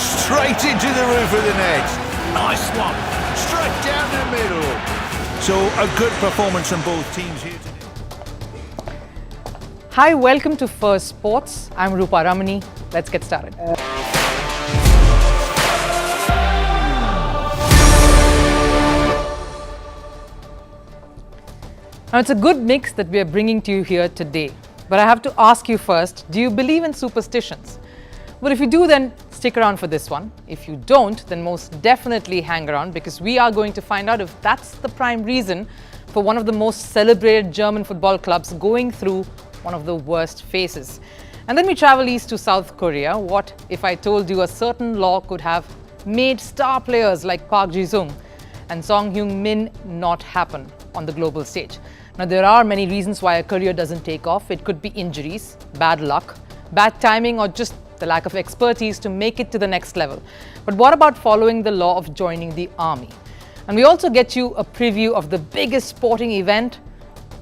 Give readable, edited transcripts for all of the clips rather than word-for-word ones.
Straight into the roof of the net. Nice one. Straight down the middle. So a good performance from both teams here today. Hi, welcome to Firstpost. I'm Rupha Ramani. Let's get started. Now, it's a good mix that we are bringing to you here today. But I have to ask you first, do you believe in superstitions? Well, if you do, then stick around for this one. If you don't, then most definitely hang around, because we are going to find out if that's the prime reason for one of the most celebrated German football clubs going through one of the worst phases. And then we travel east to South Korea. What if I told you a certain law could have made star players like Park Ji-sung and Son Hueng Min not happen on the global stage? Now, there are many reasons why a career doesn't take off. It could be injuries, bad luck, bad timing, or just the lack of expertise to make it to the next level. But what about following the law of joining the army? And we also get you a preview of the biggest sporting event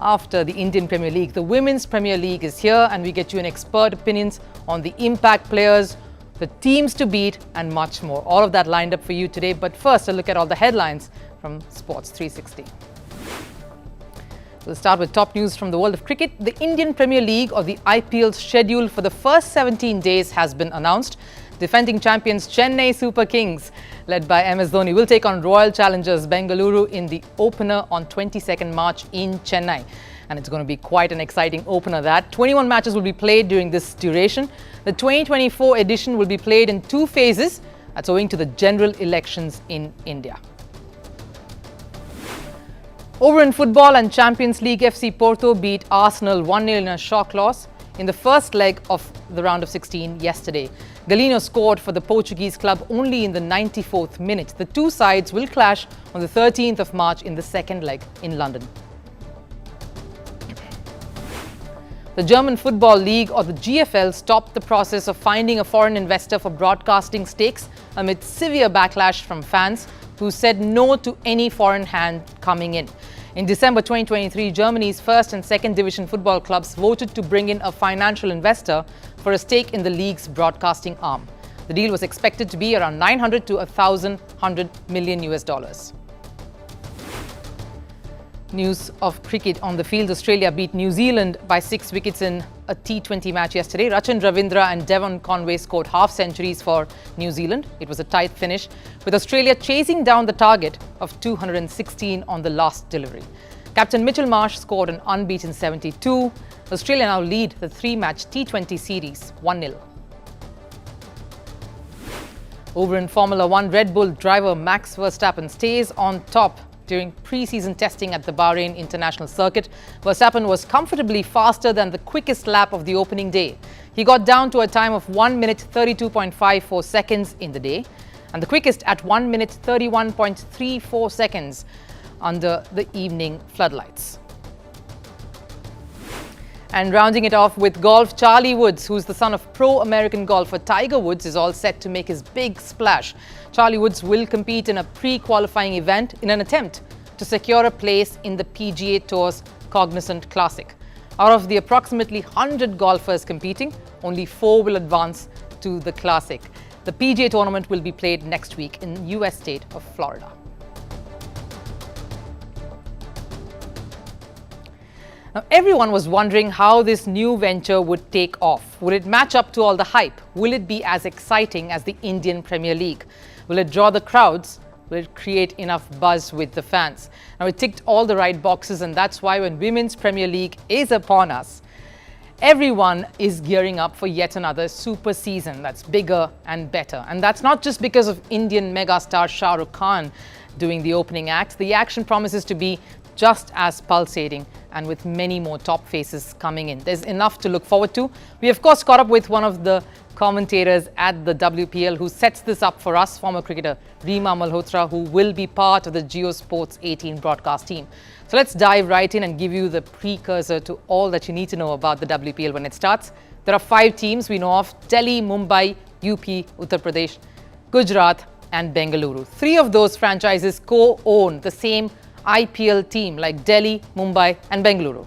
after the Indian Premier League. The Women's Premier League is here, and we get you an expert opinions on the impact players, the teams to beat, and much more. All of that lined up for you today. But first, a look at all the headlines from Sports 360. We'll start with top news from the world of cricket. The Indian Premier League, or the IPL's schedule for the first 17 days has been announced. Defending champions Chennai Super Kings, led by MS Dhoni, will take on Royal Challengers Bengaluru in the opener on 22nd March in Chennai. And it's going to be quite an exciting opener that. 21 matches will be played during this duration. The 2024 edition will be played in 2 phases. That's owing to the general elections in India. Over in football, and Champions League FC Porto beat Arsenal 1-0 in a shock loss in the first leg of the round of 16 yesterday. Galeno scored for the Portuguese club only in the 94th minute. The two sides will clash on the 13th of March in the second leg in London. The German Football League, or the GFL, stopped the process of finding a foreign investor for broadcasting stakes amid severe backlash from fans who said no to any foreign hand coming in. In December 2023, Germany's first and second division football clubs voted to bring in a financial investor for a stake in the league's broadcasting arm. The deal was expected to be around 900 to 1,100 million US dollars. News of cricket on the field. Australia beat New Zealand by 6 wickets in a T20 match yesterday. Rachin Ravindra and Devon Conway scored half centuries for New Zealand. It was a tight finish, with Australia chasing down the target of 216 on the last delivery. Captain Mitchell Marsh scored an unbeaten 72. Australia now lead the 3-match T20 series 1-0. Over in Formula One, Red Bull driver Max Verstappen stays on top during pre-season testing at the Bahrain International Circuit. Verstappen was comfortably faster than the quickest lap of the opening day. He got down to a time of 1 minute 32.54 seconds in the day, and the quickest at 1 minute 31.34 seconds under the evening floodlights. And rounding it off with golf, Charlie Woods, who's the son of pro-American golfer Tiger Woods, is all set to make his big splash. Charlie Woods will compete in a pre-qualifying event in an attempt to secure a place in the PGA Tour's Cognizant Classic. Out of the approximately 100 golfers competing, only 4 will advance to the Classic. The PGA tournament will be played next week in US state of Florida. Now, everyone was wondering how this new venture would take off. Would it match up to all the hype? Will it be as exciting as the Indian Premier League? Will it draw the crowds? Will it create enough buzz with the fans? Now, it ticked all the right boxes, and that's why when Women's Premier League is upon us, everyone is gearing up for yet another super season that's bigger and better. And that's not just because of Indian megastar Shah Rukh Khan doing the opening act. The action promises to be just as pulsating, and with many more top faces coming in. There's enough to look forward to. We, of course, caught up with one of the commentators at the WPL who sets this up for us, former cricketer Reema Malhotra, who will be part of the Jio Sports 18 broadcast team. So let's dive right in and give you the precursor to all that you need to know about the WPL when it starts. There are 5 teams we know of: Delhi, Mumbai, UP, Uttar Pradesh, Gujarat and Bengaluru. 3 of those franchises co-own the same IPL team, like Delhi, Mumbai and Bengaluru.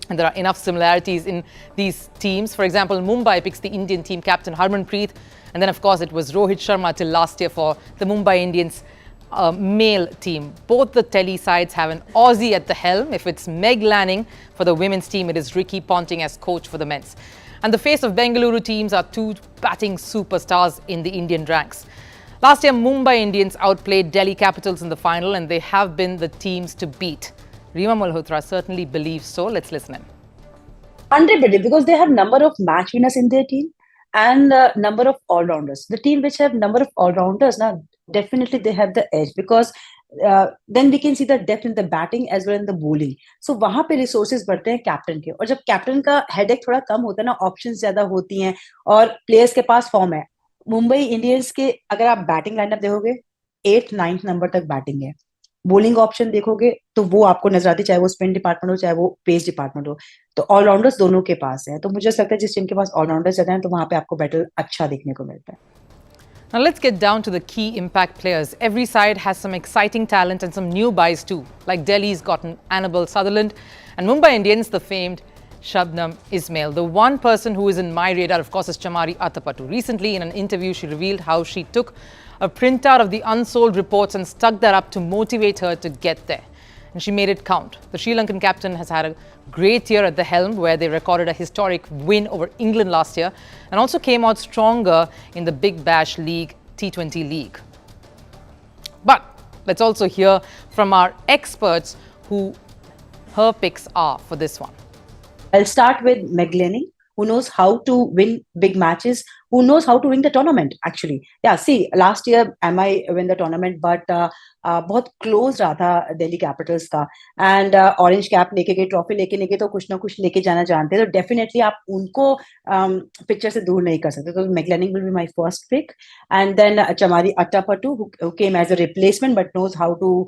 And there are enough similarities in these teams. For example, Mumbai picks the Indian team captain Harmanpreet. And then, of course, it was Rohit Sharma till last year for the Mumbai Indians male team. Both the Delhi sides have an Aussie at the helm. If it's Meg Lanning for the women's team, it is Ricky Ponting as coach for the men's. And the face of Bengaluru teams are two batting superstars in the Indian ranks. Last year, Mumbai Indians outplayed Delhi Capitals in the final, and they have been the teams to beat. Rima Malhotra certainly believes so. Let's listen in. 100%, because they have number of match winners in their team and number of all-rounders. The team which have number of all-rounders, now definitely they have the edge, because then we can see the depth in the batting as well in the bowling. So वहां पे resources बढ़ते हैं captain के, और जब captain का headache थोड़ा कम होता है ना, ऑप्शंस ज्यादा होती हैं और प्लेयर्स के पास फॉर्म है. मुंबई इंडियंस के अगर आप बैटिंग लाइनअप देखोगे 8th 9th नंबर तक बैटिंग है. बॉलिंग ऑप्शन देखोगे तो वो आपको नजर आती है, चाहे वो स्पिन डिपार्टमेंट हो चाहे वो पेस डिपार्टमेंट हो. तो ऑलराउंडर्स दोनों के पास है. तो मुझे लगता है जिस टीम के पास ऑलराउंडर्स ज्यादा हैं तो वहां पे आपको बैटल अच्छा देखने को मिलता है. Now let's get down to the key impact players. Every side has some exciting talent and some new buys too, like Delhi's gotten Annabelle Sutherland and Mumbai Indians the famed Shabnam Ismail. The one person who is in my radar, of course, is Chamari Athapattu. Recently, in an interview, she revealed how she took a printout of the unsold reports and stuck that up to motivate her to get there. And she made it count. The Sri Lankan captain has had a great year at the helm, where they recorded a historic win over England last year and also came out stronger in the Big Bash League T20 League. But let's also hear from our experts who her picks are for this one. I'll start with Meg Lanning, who knows how to win big matches, who knows how to win the tournament, actually. Yeah, see, last year MI win the tournament, but बहुत close रहा था Delhi Capitals का. And orange cap लेके गए, trophy लेके नहीं गए तो कुछ ना कुछ लेके जाना जानते हैं. तो डेफिनेटली आप उनको पिक्चर से दूर नहीं कर सकते. तो Meg Lanning will be my first pick. And then Chamari Athapattu, who came as a replacement but knows how to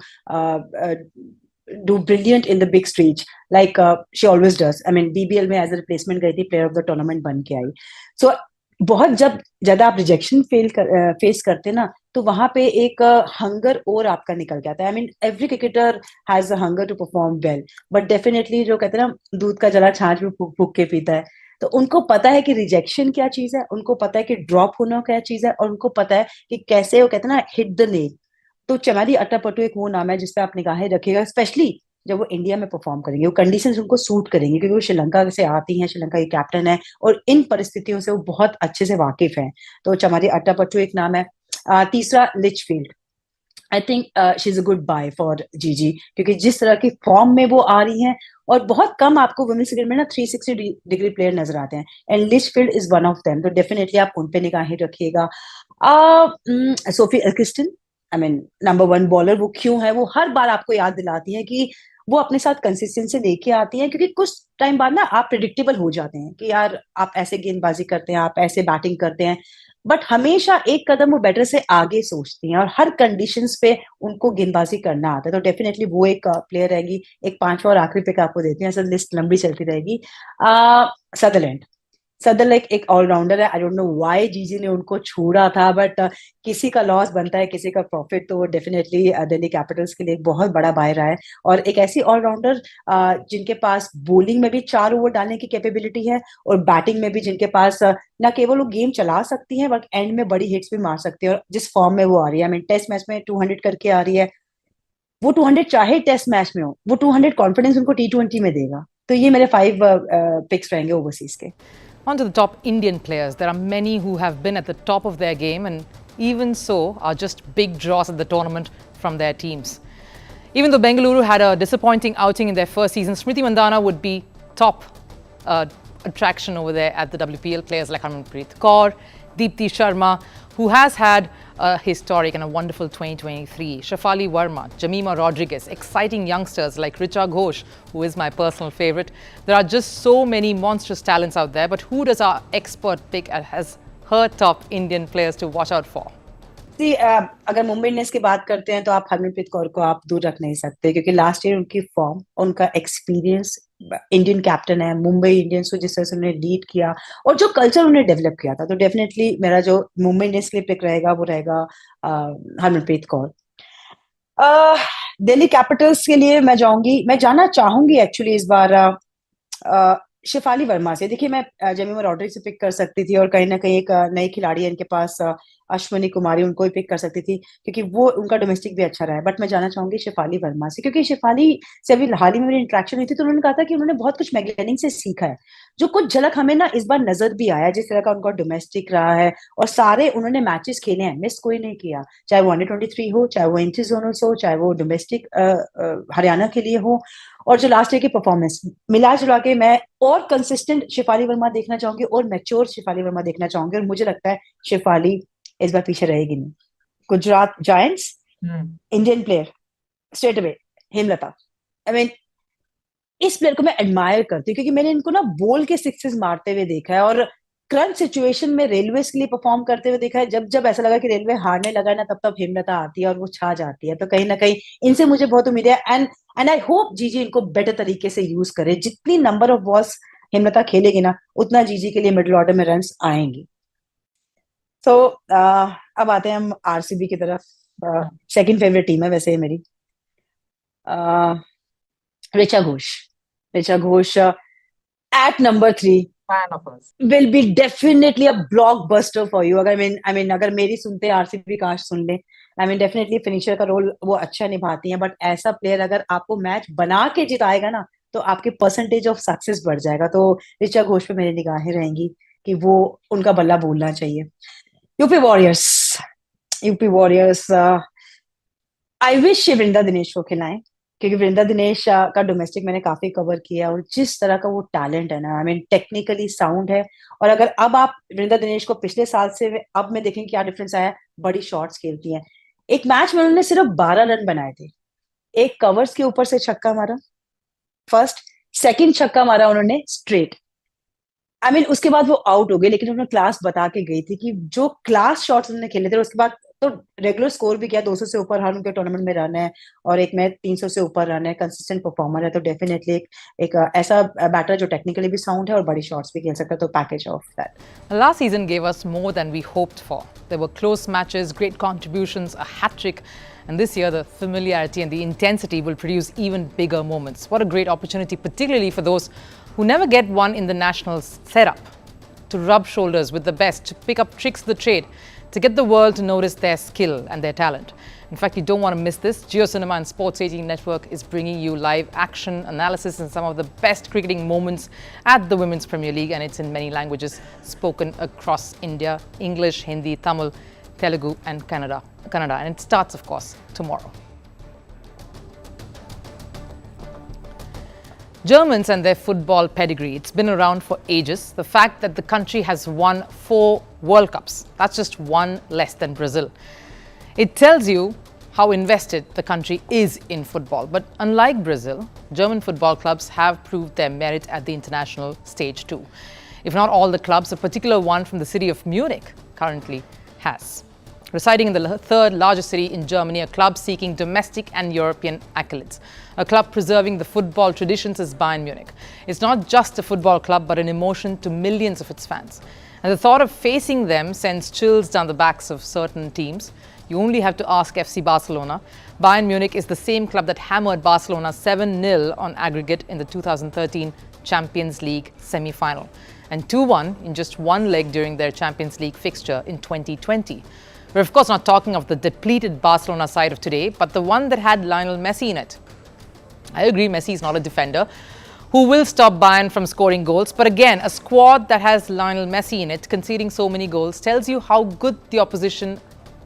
do brilliant in the big stage, like she always does. I mean, BBL में as a replacement गई थी, player of the tournament बन के आई. So बहुत जब ज्यादा आप rejection face करते ना, तो वहां पे एक हंगर और आपका निकल के आता है. I mean every cricketer has a hunger to perform well, but definitely जो कहते हैं ना, दूध का जला छाछ में फूक फूक के पीता है. तो उनको पता है कि रिजेक्शन क्या चीज है, उनको पता है कि ड्रॉप होना क्या चीज है, और उनको पता है कि कैसे वो कहते हैं ना, हिट द नेल. तो चमारी अट्टापट्टू एक वो नाम है जिसपे आप निगाहें रखिएगा, स्पेशली जब वो इंडिया में परफॉर्म करेंगे. वो कंडीशंस उनको सूट करेंगे, क्योंकि वो श्रीलंका से आती हैं, श्रीलंका की कैप्टन है और इन परिस्थितियों से वो बहुत अच्छे से वाकिफ है. तो चमारी अट्टापट्टू एक नाम है. तीसरा Litchfield. I think she is a good buy for GG, क्योंकि जिस तरह की फॉर्म में वो आ रही हैं, और बहुत कम आपको वुमेन्स क्रिकेट में ना 360 डिग्री प्लेयर नजर आते हैं, and Litchfield is one of them. तो डेफिनेटली आप उन पे निगाहें रखिएगा. Sophie Kristen, I mean number 1 bowler. वो क्यों है, वो हर बार आपको याद दिलाती है कि वो अपने साथ कंसिस्टेंसी लेके आती है, क्योंकि कुछ टाइम बाद ना आप प्रेडिक्टेबल हो जाते हैं कि यार आप ऐसे गेंदबाजी करते हैं, आप ऐसे बैटिंग करते हैं, बट हमेशा एक कदम वो बैटर से आगे सोचती हैं और हर कंडीशंस पे उनको गेंदबाजी करना आता है. तो डेफिनेटली वो एक प्लेयर रहेगी. एक 5वां और आखिरी पिक आपको देती हैं, ऐसा लिस्ट लंबी चलती रहेगी. सदरलैंड. सदरलैंड एक ऑलराउंडर है. आई डोंट नो व्हाई जीजी ने उनको छोड़ा था, बट किसी का लॉस बनता है, किसी का प्रॉफिट. तो डेफिनेटली दिल्ली कैपिटल्स के लिए एक बहुत बड़ा बाय रहा है, और एक ऐसी ऑलराउंडर जिनके पास बॉलिंग में भी 4 ओवर डालने की कैपेबिलिटी है, और बैटिंग में भी जिनके पास न केवल वो गेम चला सकती है, बट एंड में बड़ी हिट्स भी मार सकती है. और जिस फॉर्म में वो आ रही है, आई मीन टेस्ट मैच में 200 करके आ रही है. वो 200 चाहे टेस्ट मैच में हो, वो 200 कॉन्फिडेंस उनको T20 में देगा. तो ये मेरे 5 पिक्स रहेंगे ओवरसीज के. On to the top Indian players. There are many who have been at the top of their game and even so are just big draws at the tournament from their teams. Even though Bengaluru had a disappointing outing in their first season, Smriti Mandhana would be top attraction over there at the WPL. Players like Harmanpreet Kaur, Deepti Sharma, who has had a historic and a wonderful 2023. Shafali Verma, Jamima Rodriguez, exciting youngsters like Richa Ghosh, who is my personal favorite. There are just so many monstrous talents out there, but who does our expert pick as her top Indian players to watch out for? See, अगर Mumbai Indians की बात करते हैं तो आप हरमनप्रीत कौर को आप दूर रख नहीं सकते, क्योंकि लास्ट ईयर उनकी फॉर्म, उनका एक्सपीरियंस, इंडियन कैप्टन है, मुंबई इंडियंस को जिस तरह से उन्होंने लीड किया और जो कल्चर उन्होंने डेवलप किया था. तो डेफिनेटली मेरा जो मुंबई इंडियंस के लिए पिक रहेगा वो रहेगा हरमनप्रीत कौर. दिल्ली कैपिटल्स के लिए मैं जाना चाहूंगी एक्चुअली इस बार शेफाली वर्मा से। देखिए मैं जेमिमा रॉड्रिक से पिक कर सकती थी और कहीं ना कहीं एक नई खिलाड़ी है इनके पास, अश्विनी कुमारी, उनको भी पिक कर सकती थी क्योंकि वो उनका डोमेस्टिक भी अच्छा रहा है। बट मैं जाना चाहूंगी शेफाली वर्मा से, क्योंकि शेफाली से अभी हाल ही में मेरी इंटरेक्शन हुई थी तो उन्होंने कहा था कि उन्होंने बहुत कुछ मैगलेनिंग से सीखा है, जो कुछ झलक हमें ना इस बार नजर भी आया, जिस तरह का उनका डोमेस्टिक रहा है। और सारे उन्होंने मैचेस खेले हैं, मिस कोई नहीं किया, चाहे वो अंडर 23 हो, चाहे वो इंटर जोनल्स हो, चाहे वो डोमेस्टिक हरियाणा के लिए हो। और जो लास्ट डे की परफॉर्मेंस मिला जुला के मैं और कंसिस्टेंट शेफाली वर्मा देखना चाहूंगी और मैच्योर शेफाली वर्मा देखना चाहूंगी, और मुझे लगता है शेफाली इस बार पीछे रहेगी नहीं। Gujarat giants, Indian player, straight away Hemlata. I mean इस प्लेयर को मैं एडमायर करती हूँ क्योंकि मैंने इनको ना बोल के सिक्सेस मारते हुए देखा है और क्रंच सिचुएशन में रेलवे के लिए परफॉर्म करते हुए देखा है। जब जब ऐसा लगा कि रेलवे हारने लगा ना, तब तब हेमलता आती है और वो छा जाती है। तो कहीं ना कहीं इनसे मुझे बहुत उम्मीद है, एंड आई होप जीजी इनको बेटर तरीके से यूज करे। जितनी नंबर ऑफ बॉल्स हेमलता खेलेगी ना, उतना जीजी के लिए मिडिल ऑर्डर में रन आएंगी। तो अब आते हैं हम आरसीबी की तरफ। सेकंड फेवरेट टीम है वैसे ये मेरी। Richa Ghosh, Richa Ghosh at number 3 Fan of us. will be definitely a blockbuster for you। अगर अगर मेरी सुनते आरसीबी काश सुन ले। डेफिनेटली फिनिशर का रोल वो अच्छा निभाती हैं, बट ऐसा प्लेयर अगर आपको मैच बना के जिताएगा ना, तो आपके परसेंटेज ऑफ सक्सेस बढ़ जाएगा। तो ऋचा घोष पे मेरी निगाहें रहेंगी कि वो उनका बल्ला बोलना चाहिए। UP Warriors, UP Warriors I wish Vrinda Dinesh को खिलाएं, क्योंकि वृंदा दिनेश का डोमेस्टिक मैंने काफी कवर किया और जिस तरह का वो टैलेंट है ना, टेक्निकली साउंड है। और अगर अब आप वृंदा दिनेश को पिछले साल से अब में देखें क्या डिफरेंस आया, बड़ी शॉट्स खेलती हैं। एक मैच में उन्होंने सिर्फ 12 रन बनाए थे, एक कवर्स के ऊपर से छक्का मारा, फर्स्ट सेकंड छक्का मारा उन्होंने स्ट्रेट। उसके बाद वो आउट हो गए, लेकिन उन्होंने क्लास बता के गई थी कि जो क्लास शॉट्स उन्होंने खेले थे। उसके बाद तो रेगुलर स्कोर भी किया, 200 से ऊपर हर उनके टूर्नामेंट में रन है और एक में 300 से ऊपर रन है। कंसिस्टेंट परफॉर्मर है, तो डेफिनेटली एक ऐसा बैटर जो टेक्निकली भी साउंड है और बड़ी शॉट्स भी खेल सकता है। तो package of that. Last season gave us more than we hoped for. There were close matches, great contributions, a hat-trick, and this year the familiarity and the intensity will produce even bigger moments. What a great opportunity, particularly for those who never get one in the national setup, to rub shoulders with the best, to pick up tricks of the trade, to get the world to notice their skill and their talent. In fact, you don't want to miss this. JioCinema and Sports 18 Network is bringing you live action, analysis and some of the best cricketing moments at the Women's Premier League, and it's in many languages spoken across India: English, Hindi, Tamil, Telugu and Kannada. And it starts, of course, tomorrow. Germans and their football pedigree, it's been around for ages. The fact that the country has won 4 World Cups, that's just one less than Brazil. It tells you how invested the country is in football. But unlike Brazil, German football clubs have proved their merit at the international stage too. If not all the clubs, a particular one from the city of Munich currently has. Residing in the third largest city in Germany, a club seeking domestic and European accolades. A club preserving the football traditions is Bayern Munich. It's not just a football club, but an emotion to millions of its fans. And the thought of facing them sends chills down the backs of certain teams. You only have to ask FC Barcelona. Bayern Munich is the same club that hammered Barcelona 7-0 on aggregate in the 2013 Champions League semi-final, and 2-1 in just one leg during their Champions League fixture in 2020. We're of course not talking of the depleted Barcelona side of today, but the one that had Lionel Messi in it. I agree, Messi is not a defender who will stop Bayern from scoring goals, but again, a squad that has Lionel Messi in it conceding so many goals tells you how good the opposition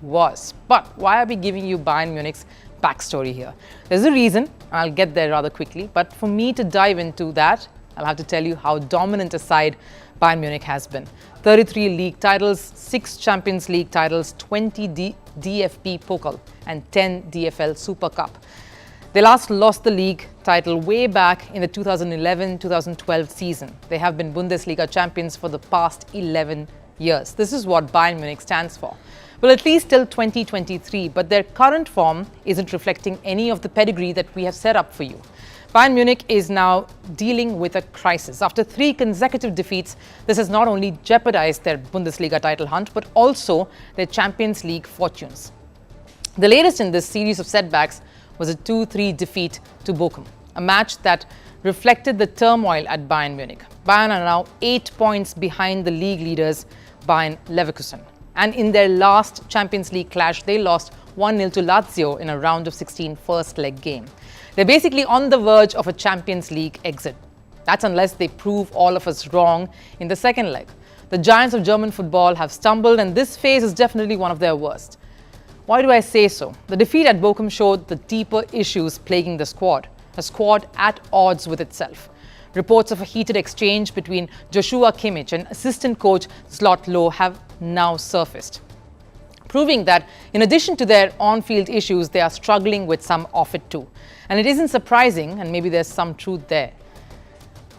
was. But why are we giving you Bayern Munich's backstory here? There's a reason, and I'll get there rather quickly, but for me to dive into that, I'll have to tell you how dominant a side Bayern Munich has been. 33 league titles, 6 Champions League titles, 20 DFB Pokal and 10 DFL Super Cup. They last lost the league title way back in the 2011-2012 season. They have been Bundesliga champions for the past 11 years. This is what Bayern Munich stands for. Well, at least till 2023, but their current form isn't reflecting any of the pedigree that we have set up for you. Bayern Munich is now dealing with a crisis. After 3 consecutive defeats, this has not only jeopardized their Bundesliga title hunt, but also their Champions League fortunes. The latest in this series of setbacks was a 2-3 defeat to Bochum, a match that reflected the turmoil at Bayern Munich. Bayern are now 8 points behind the league leaders, Bayern Leverkusen. And in their last Champions League clash, they lost 1-0 to Lazio in a round of 16 first leg game. They're basically on the verge of a Champions League exit. That's unless they prove all of us wrong in the second leg. The giants of German football have stumbled, and this phase is definitely one of their worst. Why do I say so? The defeat at Bochum showed the deeper issues plaguing the squad, a squad at odds with itself. Reports of a heated exchange between Joshua Kimmich and assistant coach Zlot Lowe have now surfaced, proving that in addition to their on-field issues, they are struggling with some off it too. And it isn't surprising, and maybe there's some truth there.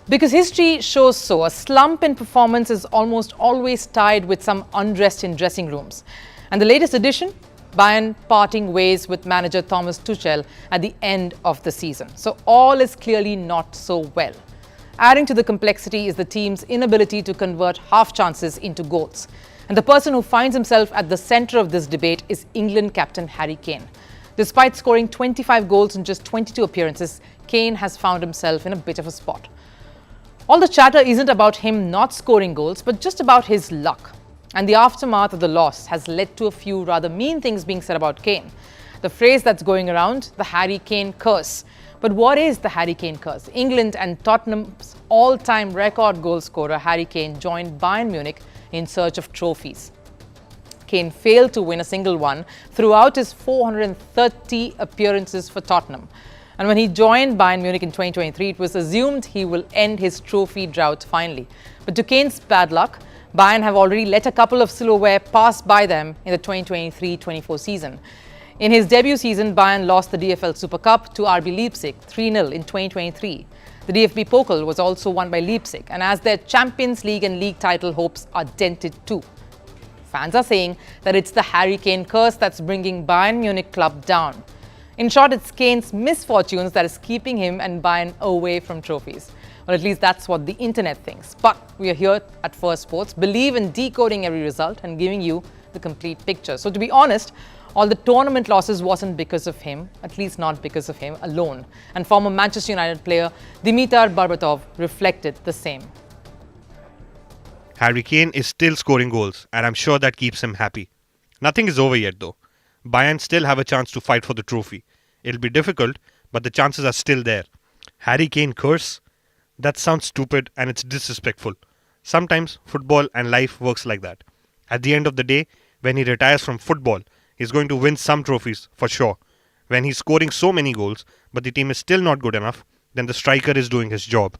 Because history shows so, a slump in performance is almost always tied with some unrest in dressing rooms. And the latest addition, Bayern parting ways with manager Thomas Tuchel at the end of the season. So all is clearly not so well. Adding to the complexity is the team's inability to convert half chances into goals. And the person who finds himself at the centre of this debate is England captain Harry Kane. Despite scoring 25 goals in just 22 appearances, Kane has found himself in a bit of a spot. All the chatter isn't about him not scoring goals, but just about his luck. And the aftermath of the loss has led to a few rather mean things being said about Kane. The phrase that's going around, the Harry Kane Curse. But what is the Harry Kane Curse? England and Tottenham's all-time record goal scorer Harry Kane joined Bayern Munich in search of trophies. Kane failed to win a single one throughout his 430 appearances for Tottenham. And when he joined Bayern Munich in 2023, it was assumed he will end his trophy drought finally. But to Kane's bad luck, Bayern have already let a couple of silverware pass by them in the 2023-24 season. In his debut season, Bayern lost the DFL Super Cup to RB Leipzig 3-0 in 2023. The DFB Pokal was also won by Leipzig, and as their Champions League and league title hopes are dented too. Fans are saying that it's the Harry Kane curse that's bringing Bayern Munich club down. In short, it's Kane's misfortunes that is keeping him and Bayern away from trophies. Or at least that's what the internet thinks. But we are here at Firstpost, believe in decoding every result and giving you the complete picture. So to be honest, all the tournament losses wasn't because of him, at least not because of him alone. And former Manchester United player Dimitar Berbatov reflected the same. Harry Kane is still scoring goals, and I'm sure that keeps him happy. Nothing is over yet though. Bayern still have a chance to fight for the trophy. It'll be difficult, but the chances are still there. Harry Kane Curse? That sounds stupid and it's disrespectful. Sometimes football and life works like that. At the end of the day, when he retires from football, he's going to win some trophies for sure. When he's scoring so many goals, but the team is still not good enough, then the striker is doing his job.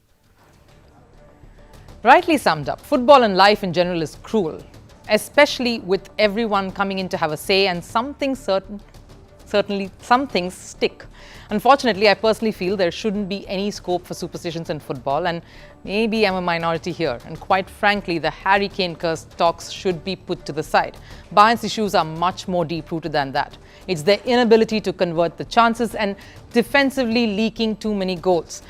Rightly summed up, football and life in general is cruel, especially with everyone coming in to have a say, and certainly some things stick. Unfortunately, I personally feel there shouldn't be any scope for superstitions in football, and maybe I'm a minority here. And quite frankly, the Harry Kane curse talks should be put to the side. Bayern's issues are much more deep-rooted than that. It's their inability to convert the chances and defensively leaking too many goals.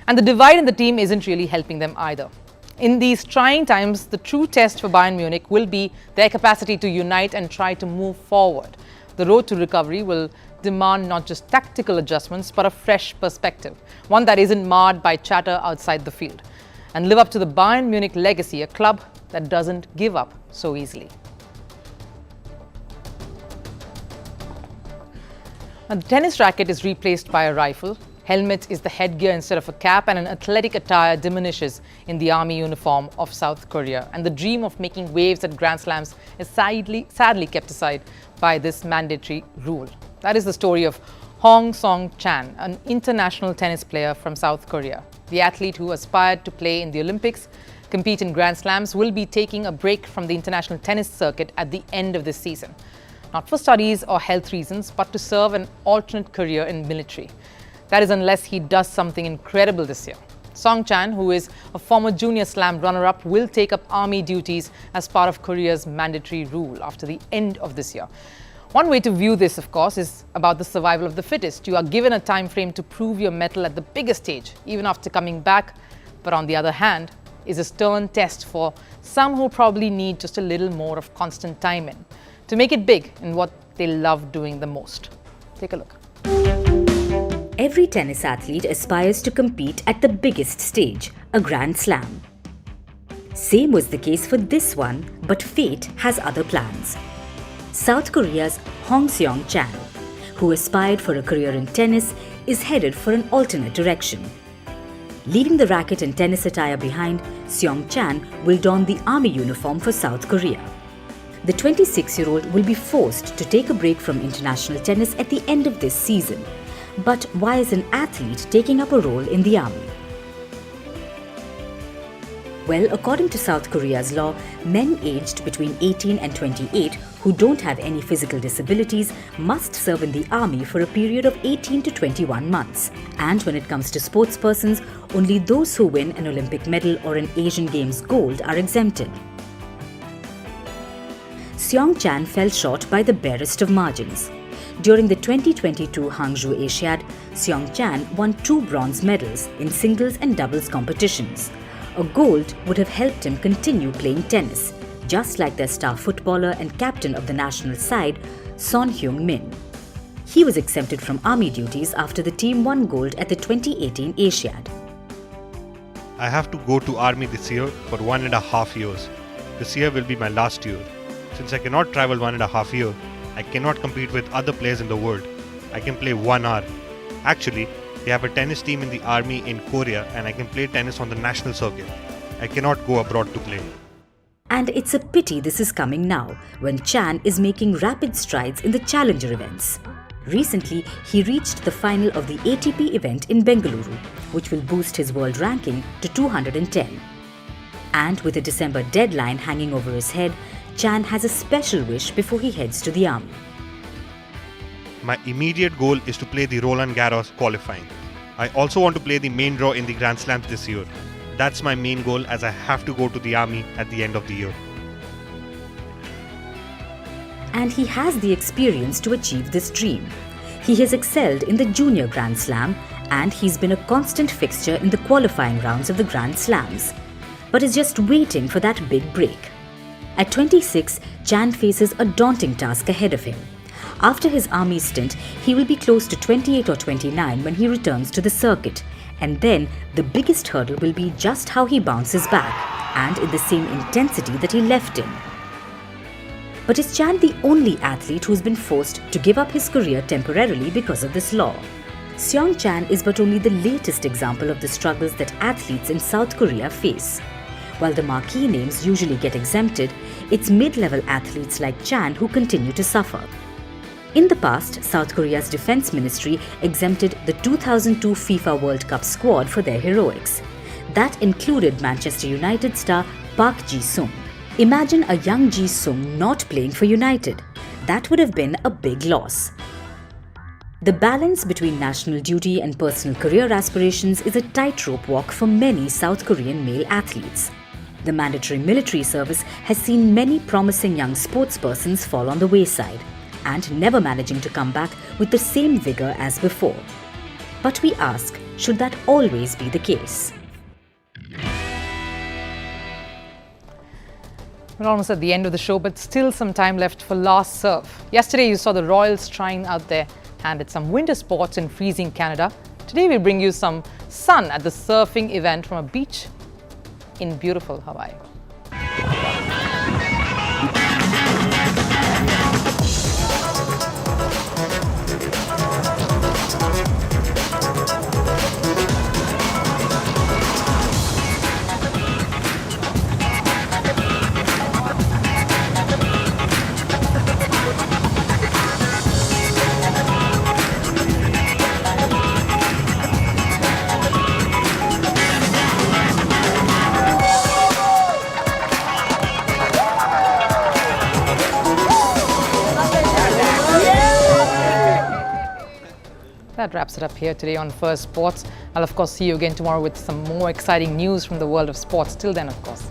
And the divide in the team isn't really helping them either. In these trying times, the true test for Bayern Munich will be their capacity to unite and try to move forward. The road to recovery will demand not just tactical adjustments, but a fresh perspective, one that isn't marred by chatter outside the field, and live up to the Bayern Munich legacy, a club that doesn't give up so easily. Now, the tennis racket is replaced by a rifle. Helmet is the headgear instead of a cap, and an athletic attire diminishes in the army uniform of South Korea. And the dream of making waves at Grand Slams is sadly kept aside by this mandatory rule. That is the story of Hong Seong-Chan, an international tennis player from South Korea. The athlete who aspired to play in the Olympics, compete in Grand Slams, will be taking a break from the international tennis circuit at the end of this season. Not for studies or health reasons, but to serve an alternate career in military. That is unless he does something incredible this year. Seong-Chan, who is a former junior slam runner-up, will take up army duties as part of Korea's mandatory rule after the end of this year. One way to view this, of course, is about the survival of the fittest. You are given a time frame to prove your mettle at the biggest stage, even after coming back. But on the other hand, is a stern test for some who probably need just a little more of constant time in to make it big in what they love doing the most. Take a look. Every tennis athlete aspires to compete at the biggest stage, a Grand Slam. Same was the case for this one, but fate has other plans. South Korea's Hong Seong-Chan, who aspired for a career in tennis, is headed for an alternate direction. Leaving the racket and tennis attire behind, Seong-Chan will don the army uniform for South Korea. The 26-year-old will be forced to take a break from international tennis at the end of this season. But why is an athlete taking up a role in the army? Well, according to South Korea's law, men aged between 18 and 28 who don't have any physical disabilities must serve in the army for a period of 18 to 21 months. And when it comes to sportspersons, only those who win an Olympic medal or an Asian Games gold are exempted. Seong-Chan fell short by the barest of margins. During the 2022 Hangzhou Asiad, Seong-Chan won 2 bronze medals in singles and doubles competitions. A gold would have helped him continue playing tennis, just like their star footballer and captain of the national side, Son Hueng Min. He was exempted from army duties after the team won gold at the 2018 Asiad. I have to go to army this year for 1.5 years. This year will be my last year. Since I cannot travel 1.5 years, I cannot compete with other players in the world. I can play 1 hour. Actually, they have a tennis team in the army in Korea and I can play tennis on the national circuit. I cannot go abroad to play. And it's a pity this is coming now, when Chan is making rapid strides in the challenger events. Recently, he reached the final of the ATP event in Bengaluru, which will boost his world ranking to 210. And with a December deadline hanging over his head, Chan has a special wish before he heads to the army. My immediate goal is to play the Roland Garros qualifying. I also want to play the main draw in the Grand Slams this year. That's my main goal, as I have to go to the army at the end of the year. And he has the experience to achieve this dream. He has excelled in the Junior Grand Slam and he's been a constant fixture in the qualifying rounds of the Grand Slams, but is just waiting for that big break. At 26, Chan faces a daunting task ahead of him. After his army stint, he will be close to 28 or 29 when he returns to the circuit. And then, the biggest hurdle will be just how he bounces back, and in the same intensity that he left in. But is Chan the only athlete who's been forced to give up his career temporarily because of this law? Seong-Chan is but only the latest example of the struggles that athletes in South Korea face. While the marquee names usually get exempted, it's mid-level athletes like Chan who continue to suffer. In the past, South Korea's defense ministry exempted the 2002 FIFA World Cup squad for their heroics. That included Manchester United star Park Ji-sung. Imagine a young Ji-sung not playing for United. That would have been a big loss. The balance between national duty and personal career aspirations is a tightrope walk for many South Korean male athletes. The mandatory military service has seen many promising young sportspersons fall on the wayside and never managing to come back with the same vigor as before. But we ask, should that always be the case? We're almost at the end of the show, but still some time left for last serve. Yesterday, you saw the Royals trying out there and at some winter sports in freezing Canada. Today, we bring you some sun at the surfing event from a beach in beautiful Hawaii. That wraps it up here today on First Sports. I'll of course see you again tomorrow with some more exciting news from the world of sports. Till then, of course,